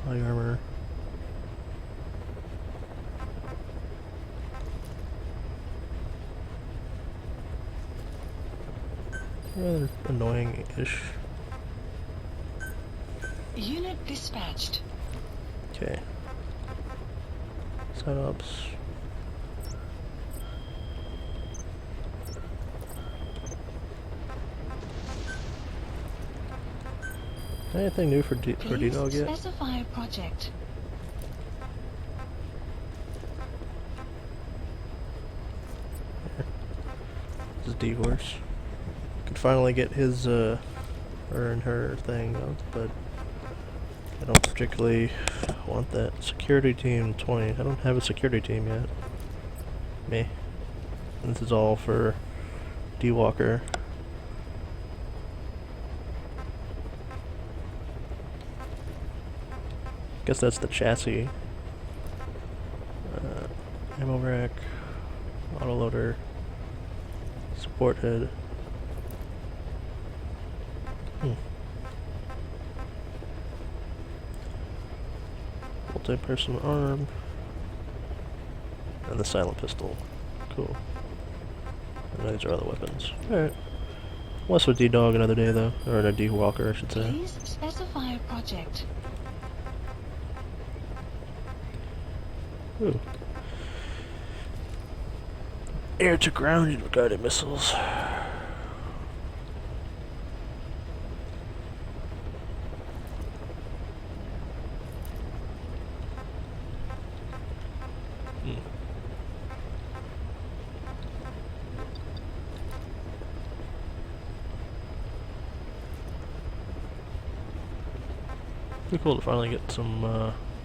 High armor. Rather annoying-ish. Unit dispatched. Okay. Setups. Anything new for D-Dog yet? Specify a project. This is D-Horse. Could finally get his, her and her thing up, but I don't particularly want that. Security team 20. I don't have a security team yet. Me. This is all for D-Walker. Guess that's the chassis. Ammo rack, autoloader, support head. Multi-person arm, and the silent pistol. Cool. And these are other weapons. Alright. Less with D-Dog another day though, or a D-Walker I should say. Please specify a project. Ooh. Air to ground guided missiles. Pretty cool to finally get some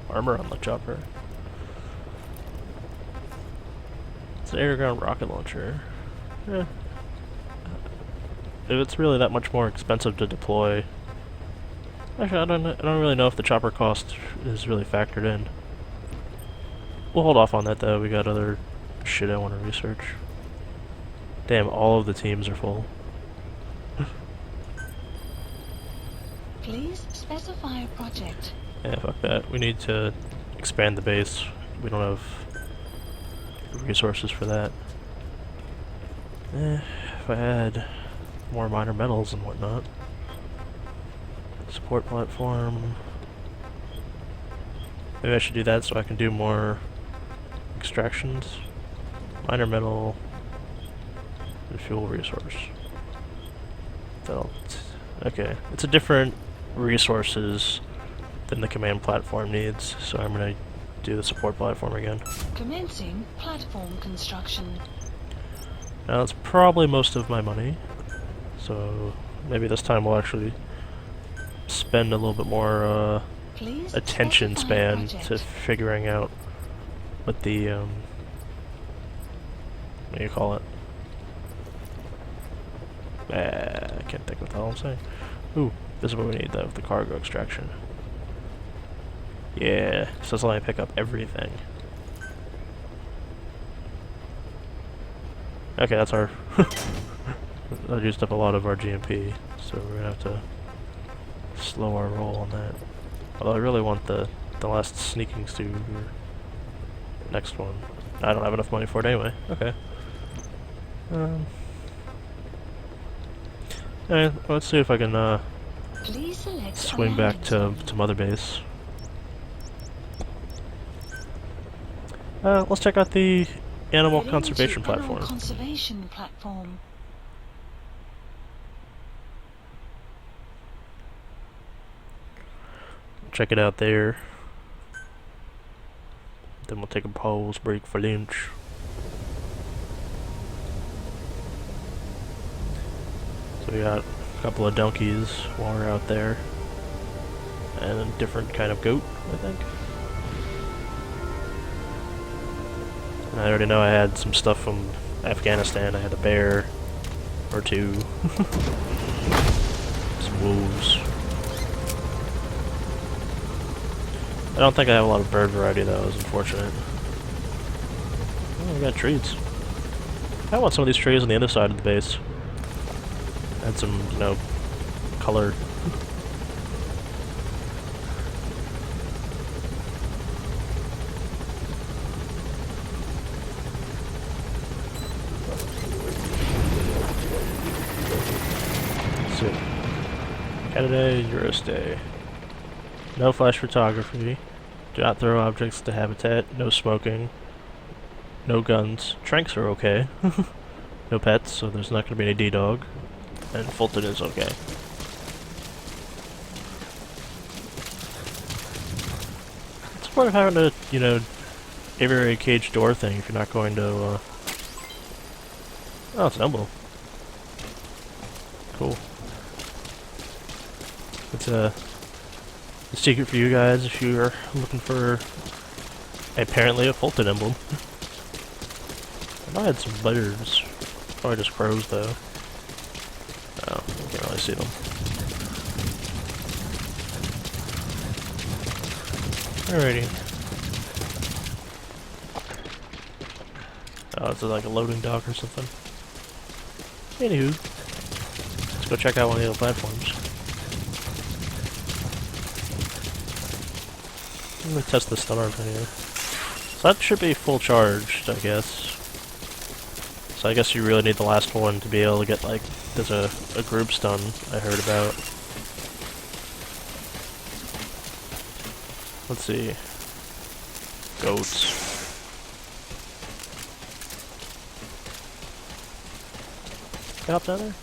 armor on the chopper. It's an air-to-ground rocket launcher. Yeah. If it's really that much more expensive to deploy, actually, I don't really know if the chopper cost is really factored in. We'll hold off on that though. We got other shit I want to research. Damn, all of the teams are full. Please specify a project. Yeah, fuck that. We need to expand the base. We don't have resources for that. If I had more minor metals and whatnot. Support platform. Maybe I should do that so I can do more extractions. Minor metal and fuel resource. Okay, it's a different resources than the command platform needs, so I'm gonna do the support platform again. Commencing platform construction. Now that's probably most of my money, so maybe this time we'll actually spend a little bit more Please attention specify a span to project. figuring out what the what do you call it? I can't think what the hell I'm saying. Ooh, this is what we need though, the cargo extraction. Yeah, so it's letting me pick up everything. Okay, that's our... that used up a lot of our GMP, so we're gonna have to slow our roll on that. Although I really want the last sneaking stew or next one. I don't have enough money for it anyway. Okay. Alright, let's see if I can Please select swing back alignment. to Mother Base. Let's check out the animal Heading conservation to animal platform. Conservation platform. Check it out there. Then we'll take a pause break for lunch. So we got a couple of donkeys while we're out there. And a different kind of goat, I think. And I already know I had some stuff from Afghanistan. I had a bear or two. Some wolves. I don't think I have a lot of bird variety though, it's unfortunate. Oh, we got trees. I want some of these trees on the other side of the base. Add some, you know, color. Canada, Eurostay. No flash photography. Do not throw objects to habitat. No smoking. No guns. Tranks are okay. No pets, so there's not going to be any D-Dog. And Fulton is okay. It's part of having a, you know, aviary cage door thing if you're not going to, Oh, it's an emblem. Cool. It's a secret for you guys if you're looking for apparently a Fulton emblem. I might have some birds. Probably just crows though. Oh, you can't really see them. Alrighty. Oh, it's like a loading dock or something. Anywho, let's go check out one of the other platforms. I'm gonna test the stun arm here. So that should be full charged, I guess. So I guess you really need the last one to be able to get, like, there's a group stun I heard about. Let's see. Goats. Can I hop down there?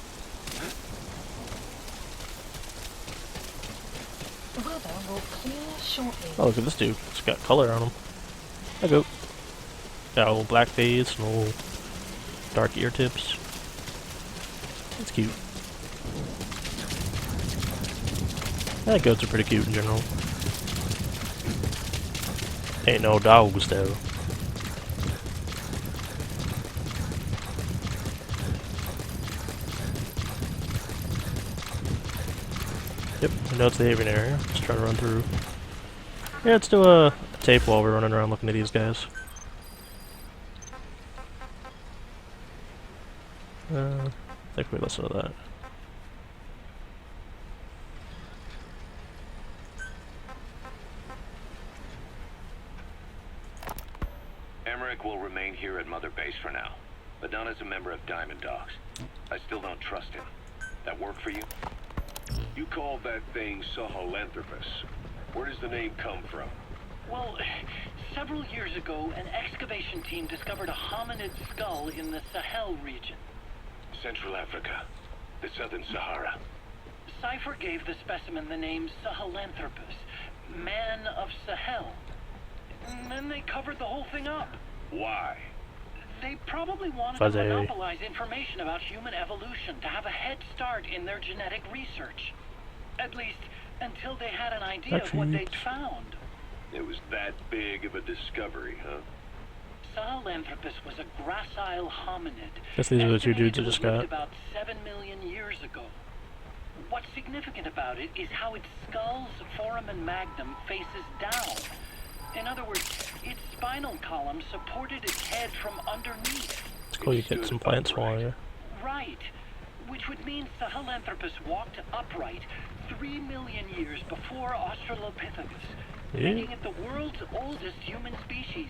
Weather will clear shortly. Oh, look at this dude. It's got color on him. Hi, goat. Got a little black face and a little dark ear tips. It's cute. Yeah, goats are pretty cute in general. Ain't no dogs though. Yep, I know it's the avian area. Just trying to run through. Yeah, let's do a tape while we're running around looking at these guys. I think we listen to that. Emmerich will remain here at Mother Base for now. Madonna's a member of Diamond Dogs. I still don't trust him. That work for you? You called that thing Sahelanthropus. Where does the name come from? Well, several years ago, an excavation team discovered a hominid skull in the Sahel region. Central Africa. The Southern Sahara. Cypher gave the specimen the name Sahelanthropus, Man of Sahel. And then they covered the whole thing up. Why? They probably wanted Fuzzy. to monopolize information about human evolution to have a head start in their genetic research. At least, until they had an idea of what they'd found. It was that big of a discovery, huh? Sahelanthropus was a gracile hominid. Guess these are the two dudes I just got. About 7 million years ago. What's significant about it is how its skull's foramen magnum faces down. In other words, its spinal column supported its head from underneath. It's cool you get some plants while you're... Right. Which would mean Sahelanthropus walked upright 3 million years before Australopithecus, making it the world's oldest human species.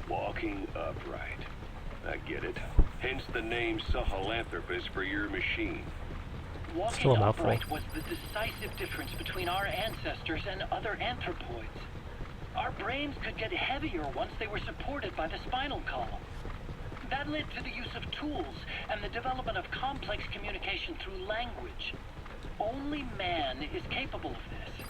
Walking upright. I get it. Hence the name Sahelanthropus for your machine. Walking Still a mouthful. upright was the decisive difference between our ancestors and other anthropoids. Our brains could get heavier once they were supported by the spinal column. That led to the use of tools and the development of complex communication through language. Only man is capable of this.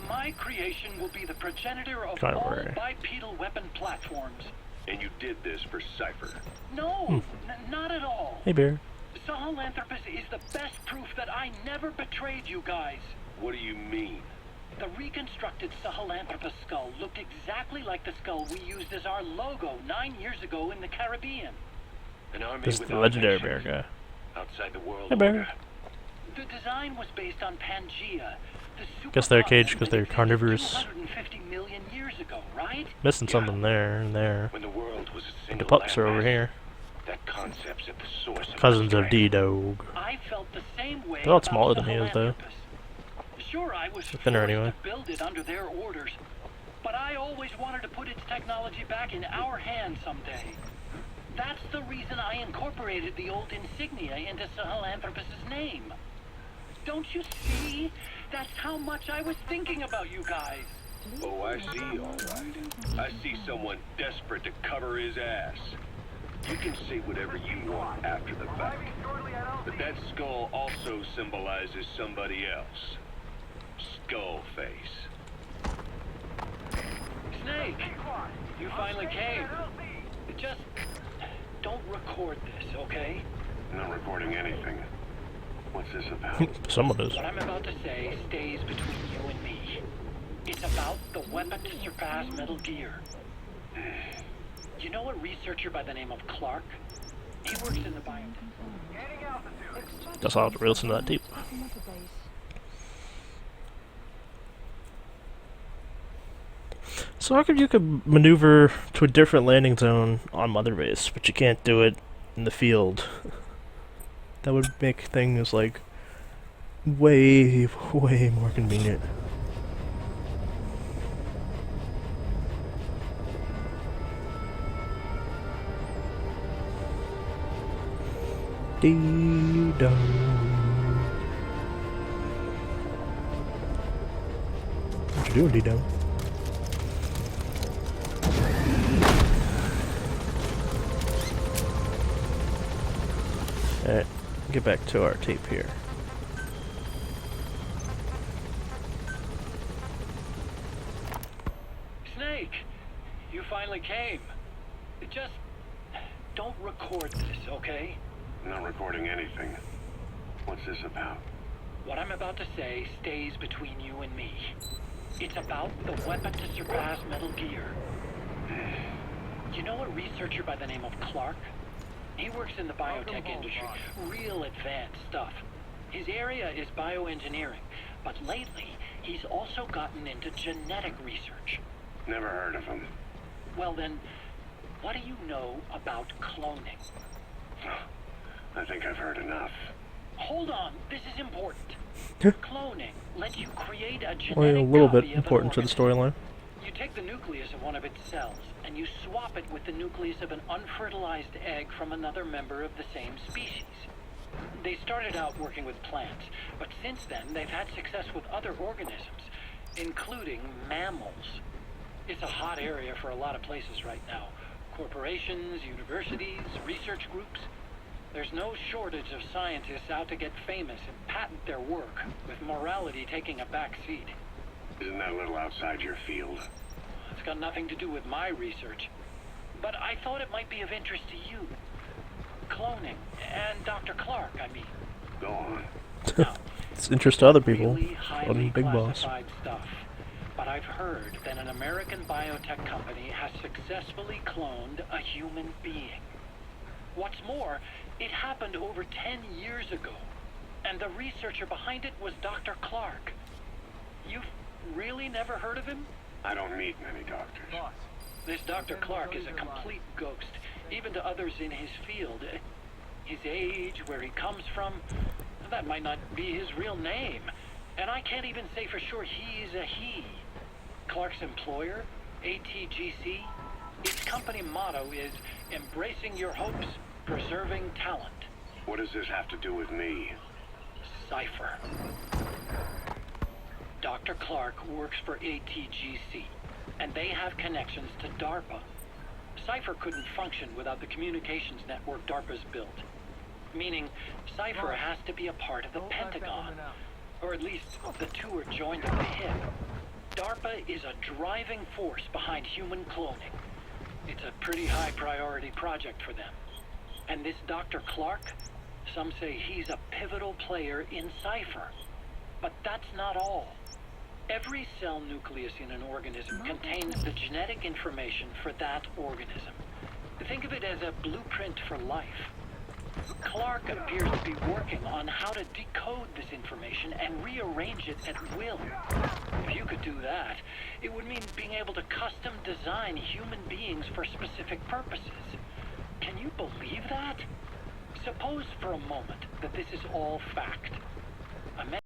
My creation will be the progenitor of Kinda all rare. bipedal weapon platforms. And you did this for Cypher. No, not at all. Hey, bear. Sahelanthropus is the best proof that I never betrayed you guys. What do you mean? The reconstructed Sahelanthropus skull looked exactly like the skull we used as our logo 9 years ago in the Caribbean. An army This is the without legendary nations. bear guy. Outside the world Hey, bear. order. The design was based on Pangea, the Guess they're caged supercontinent 'cause that they're existed carnivorous. 250 million years ago, right? Missing Yeah. something there and there. When the world was a And single the pups are over landmass, here. that concept's at the source of Cousins our of strength. D-Dog. I felt the same way. They're a lot about smaller than he is, though. Sahelanthropus. Sure, I was They're thinner forced anyway. to build it under their orders, but I always wanted to put its technology back in our hands someday. That's the reason I incorporated the old insignia into Sahelanthropus' name. Don't you see? That's how much I was thinking about you guys. Oh, I see, all right. I see someone desperate to cover his ass. You can say whatever you want after the fact. But that skull also symbolizes somebody else. Skullface. Snake, you finally came. Just don't record this, okay? Not recording anything. What's this about? Someone is. What I'm about to say stays between you and me. It's about the weapon to surpass Metal Gear. You know a researcher by the name of Clark? He works in the biotech. Guess I'll have to listen to that tape. So how come you could maneuver to a different landing zone on Mother Base, but you can't do it in the field? That would make things like way, way more convenient. Dee-dum. What you doing, Dee-dum? Alright, get back to our tape here. Snake, you finally came. Just don't record this, okay? Not recording anything. What's this about? What I'm about to say stays between you and me. It's about the weapon to surpass Metal Gear. You know a researcher by the name of Clark? He works in the biotech industry. Real advanced stuff. His area is bioengineering, but lately he's also gotten into genetic research. Never heard of him. Well then, what do you know about cloning? I think I've heard enough. Hold on, this is important. Cloning lets you create a genetic Only a little bit copy of an important to the organism. storyline. You take the nucleus of one of its cells, and you swap it with the nucleus of an unfertilized egg from another member of the same species. They started out working with plants, but since then they've had success with other organisms, including mammals. It's a hot area for a lot of places right now. Corporations, universities, research groups. There's no shortage of scientists out to get famous and patent their work, with morality taking a back seat. Isn't that a little outside your field? It's got nothing to do with my research. But I thought it might be of interest to you. Cloning, and Dr. Clark, I mean. Go on. Now, It's interest to other people. really highly Other Big Boss. classified stuff. But I've heard that an American biotech company has successfully cloned a human being. What's more, it happened over 10 years ago, and the researcher behind it was Dr. Clark. You've really never heard of him? I don't meet many doctors. This Dr. Clark is a complete ghost, even to others in his field. His age, where he comes from, that might not be his real name. And I can't even say for sure he's a he. Clark's employer, ATGC, its company motto is embracing your hopes, preserving talent. What does this have to do with me? Cypher. Dr. Clark works for ATGC, and they have connections to DARPA. Cypher couldn't function without the communications network DARPA's built. Meaning, Cypher has to be a part of the Pentagon, or at least the two are joined at the hip. DARPA is a driving force behind human cloning. It's a pretty high priority project for them. And this Dr. Clark, some say he's a pivotal player in Cypher. But that's not all. Every cell nucleus in an organism contains the genetic information for that organism. Think of it as a blueprint for life. Clark appears to be working on how to decode this information and rearrange it at will. If you could do that, it would mean being able to custom design human beings for specific purposes. Can you believe that? Suppose for a moment that this is all fact.